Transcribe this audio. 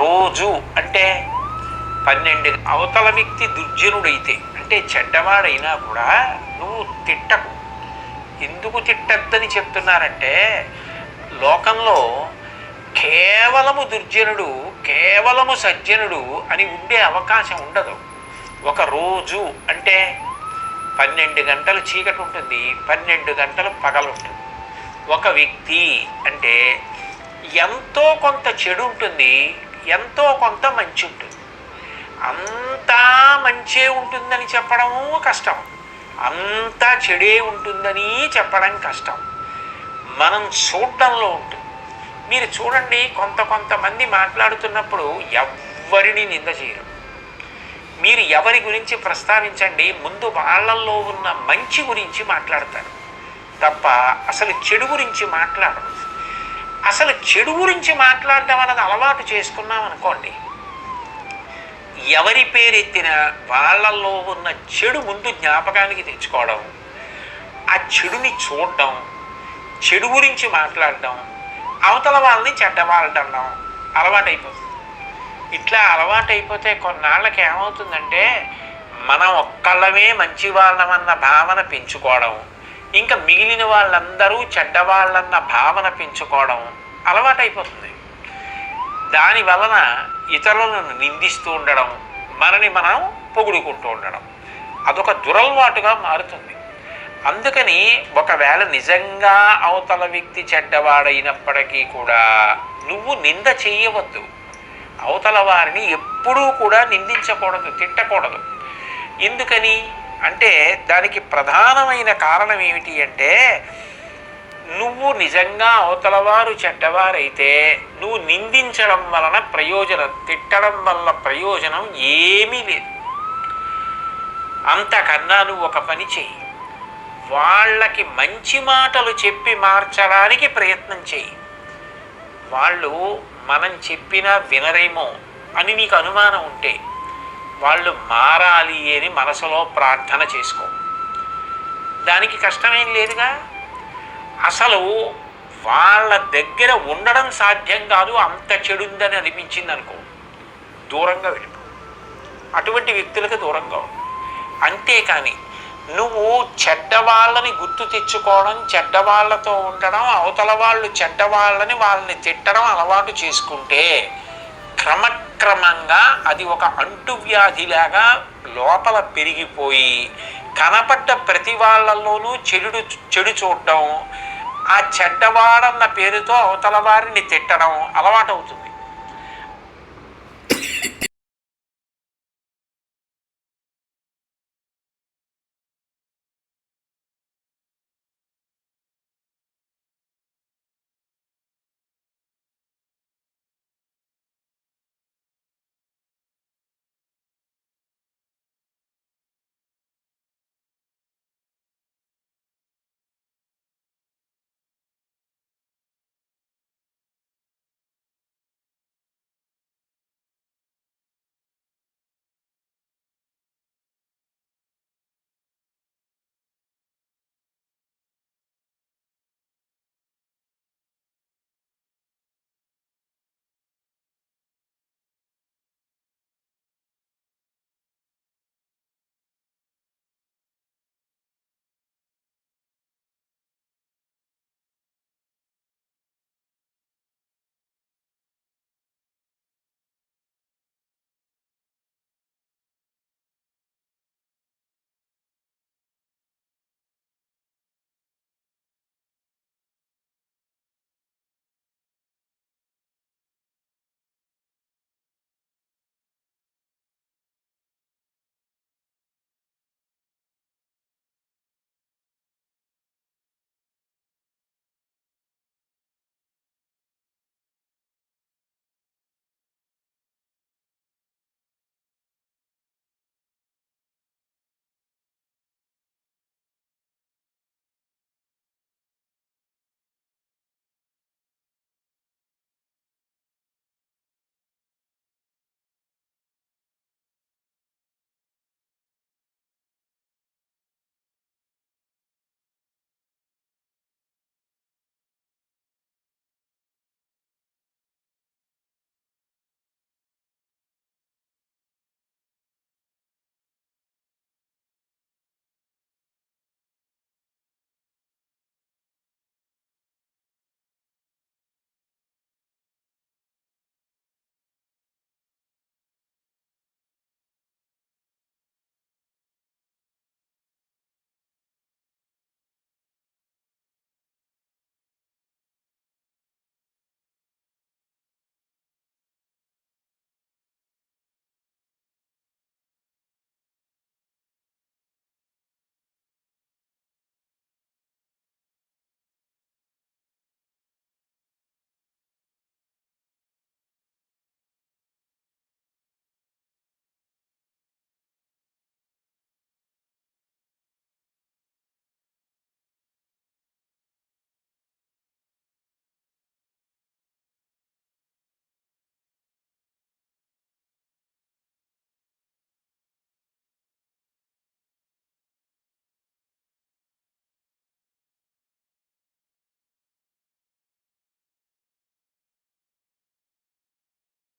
రోజు అంటే 12 అవతల వ్యక్తి దుర్జనుడైతే అంటే చెడ్డవాడైనా కూడా నువ్వు తిట్టకు. ఎందుకు తిట్టద్దని చెప్తున్నారంటే లోకంలో కేవలము దుర్జనుడు కేవలము సజ్జనుడు అని ఉండే అవకాశం ఉండదు. ఒక రోజు అంటే 12 గంటలు చీకటి ఉంటుంది, 12 గంటలు పగలు ఉంటుంది. ఒక వ్యక్తి అంటే ఎంతో కొంత చెడు ఉంటుంది, ఎంతో కొంత మంచి ఉంటుంది. అంతా మంచే ఉంటుందని చెప్పడము కష్టం, అంతా చెడే ఉంటుందని చెప్పడం కష్టం. మనం చూడడంలో ఉంటుంది. మీరు చూడండి, కొంతమంది మాట్లాడుతున్నప్పుడు ఎవ్వరిని నింద చేయరు. మీరు ఎవరి గురించి ప్రస్తావించండి, ముందు వాళ్ళల్లో ఉన్న మంచి గురించి మాట్లాడతారు తప్ప అసలు చెడు గురించి మాట్లాడరు. అసలు చెడు గురించి మాట్లాడడం అన్నది అలవాటు చేసుకున్నాం అనుకోండి, ఎవరి పేరెత్తినా వాళ్ళల్లో ఉన్న చెడు ముందు జ్ఞాపకానికి తెచ్చుకోవడం, ఆ చెడుని చూడడం, చెడు గురించి మాట్లాడడం, అవతల వాళ్ళని చెడ్డవాళ్ళడం అలవాటైపోతుంది. ఇట్లా అలవాటైపోతే కొన్నాళ్ళకి ఏమవుతుందంటే మనం ఒక్కళ్ళమే మంచి వాళ్ళమన్న భావన పెంచుకోవడం, ఇంకా మిగిలిన వాళ్ళందరూ చెడ్డవాళ్ళన్న భావన పెంచుకోవడం అలవాటైపోతుంది. దానివలన ఇతరులను నిందిస్తూ ఉండడం, మనని మనం పొగుడుకుంటూ ఉండడం అదొక దురలవాటుగా మారుతుంది. అందుకని ఒకవేళ నిజంగా అవతల వ్యక్తి చెడ్డవాడైనప్పటికీ కూడా నువ్వు నింద చేయవద్దు. అవతల వారిని ఎప్పుడూ కూడా నిందించకూడదు, తిట్టకూడదు. ఎందుకని అంటే దానికి ప్రధానమైన కారణం ఏమిటి అంటే, నువ్వు నిజంగా అవతల వారు చెడ్డవారైతే నువ్వు నిందించడం వలన ప్రయోజనం, తిట్టడం వల్ల ప్రయోజనం ఏమీ లేదు. అంతకన్నా నువ్వు ఒక పని చెయ్యి, వాళ్ళకి మంచి మాటలు చెప్పి మార్చడానికి ప్రయత్నం చెయ్యి. వాళ్ళు మనం చెప్పినా వినరేమో అని నీకు అనుమానం ఉంటే వాళ్ళు మారాలి అని మనసులో ప్రార్థన చేసుకో. దానికి కష్టమేం లేదుగా. అసలు వాళ్ళ దగ్గర ఉండడం సాధ్యం కాదు, అంత చెడుందని అనిపించింది అనుకో, దూరంగా వెళ్ళిపో. అటువంటి వ్యక్తులకు దూరంగా ఉండు. అంతేకాని నువ్వు చెడ్డవాళ్ళని గుర్తు తెచ్చుకోవడం, చెడ్డవాళ్లతో ఉండడం, అవతల వాళ్ళు చెడ్డవాళ్ళని వాళ్ళని తిట్టడం అలవాటు చేసుకుంటే క్రమక్రమంగా అది ఒక అంటువ్యాధిలాగా లోపల పెరిగిపోయి కనపడ్డ ప్రతి వాళ్ళల్లోనూ చెడు చూడడం, ఆ చెడ్డవాడన్న పేరుతో అవతల వారిని తిట్టడం అలవాటు అవుతుంది.